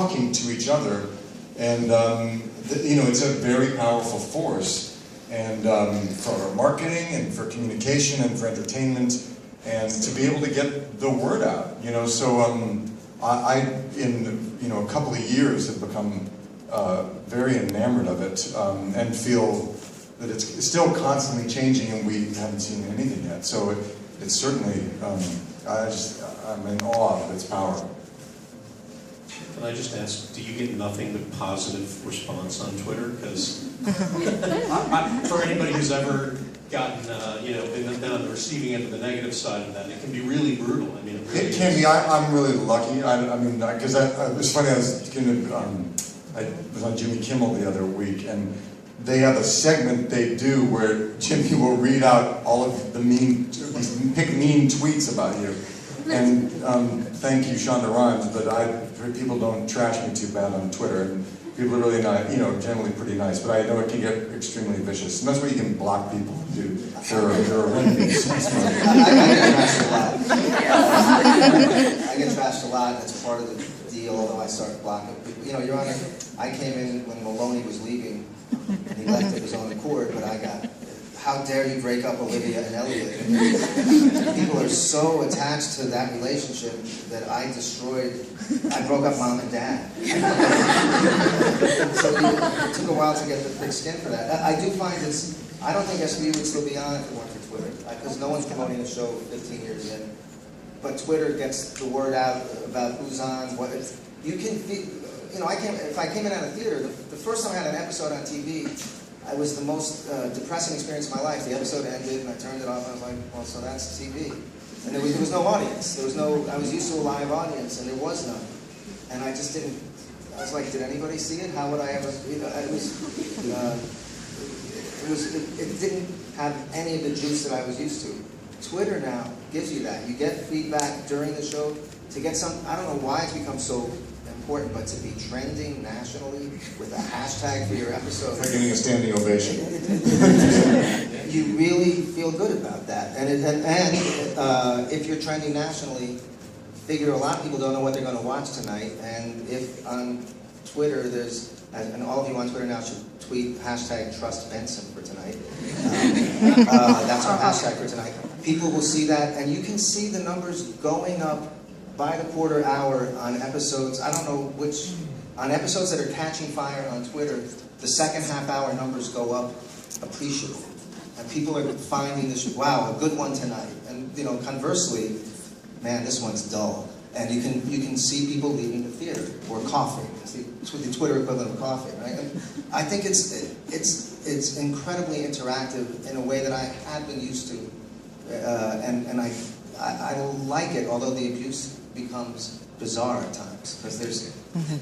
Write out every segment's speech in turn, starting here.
talking to each other, and you know, it's a very powerful force, and for marketing and for communication and for entertainment, and to be able to get the word out, you know. So I in, you know, a couple of years have become very enamored of it, and feel that it's still constantly changing, and we haven't seen anything yet. So it's certainly, I'm in awe of its power. Can I just ask, do you get nothing but positive response on Twitter? Because for anybody who's ever gotten, you know, been on the receiving end of the negative side of that, it can be really brutal. I mean, it can be. I'm really lucky. I mean, because it was funny. I was on Jimmy Kimmel the other week, and they have a segment they do where Jimmy will read out all of the pick mean tweets about you. And thank you, Shonda Rhimes, but people don't trash me too bad on Twitter, and people are really nice, you know, generally pretty nice, but I know it can get extremely vicious, and that's where you can block people and do their Olympics. I get trashed a lot. I get trashed a lot. That's part of the deal, although I started blocking people. You know, Your Honor, I came in when Maloney was leaving, and he left of his own accord, but I got, how dare you break up Olivia and Elliot? And people are so attached to that relationship that I broke up Mom and Dad. So it took a while to get the thick skin for that. I do find I don't think SVU would still be on if it weren't for Twitter, because no one's promoting the show 15 years in. But Twitter gets the word out about who's on, what it's, you can feel, you know, if I came in at a theater, the first time I had an episode on TV, it was the most depressing experience of my life. The episode ended, and I turned it off, and I was like, well, so that's TV. And there was no audience. I was used to a live audience, and there was none. And I just didn't, I was like, did anybody see it? How would I ever, you know, it didn't have any of the juice that I was used to. Twitter now gives you that. You get feedback during the show. To get some, I don't know why it's become so important, but to be trending nationally with a hashtag for your episode. They're getting a standing ovation. You really feel good about that. And if you're trending nationally, figure a lot of people don't know what they're going to watch tonight. And if on Twitter there's, and all of you on Twitter now should tweet hashtag trust Benson for tonight. That's our hashtag for tonight. People will see that, and you can see the numbers going up by the quarter hour on episodes. I don't know which, on episodes that are catching fire on Twitter, the second half hour numbers go up appreciably. And people are finding this, wow, a good one tonight. And you know, conversely, man, this one's dull. And you can see people leaving the theater or coughing. It's the Twitter equivalent of coughing, right? And I think it's incredibly interactive in a way that I had been used to, and I like it, although the abuse becomes bizarre at times, because there's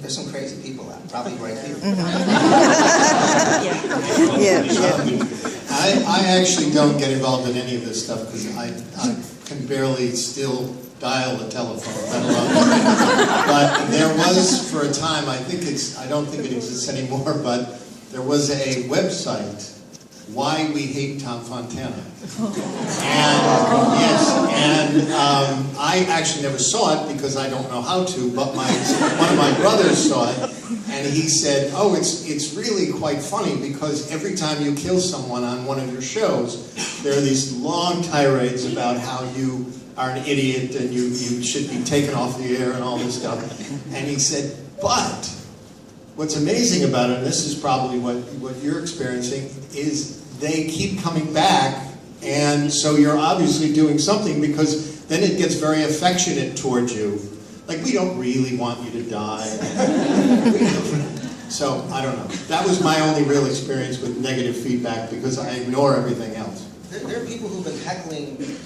some crazy people out, probably right here. I actually don't get involved in any of this stuff because I can barely still dial the telephone, let alone. But there was, for a time, I don't think it exists anymore, but there was a website, Why We Hate Tom Fontana. And yes, and I actually never saw it because I don't know how to, but one of my brothers saw it, and he said, oh, it's really quite funny because every time you kill someone on one of your shows, there are these long tirades about how you are an idiot and you should be taken off the air and all this stuff. And he said, but what's amazing about it, and this is probably what you're experiencing, is they keep coming back, and so you're obviously doing something, because then it gets very affectionate towards you. Like, we don't really want you to die. So, I don't know. That was my only real experience with negative feedback, because I ignore everything else. There are people who've been heckling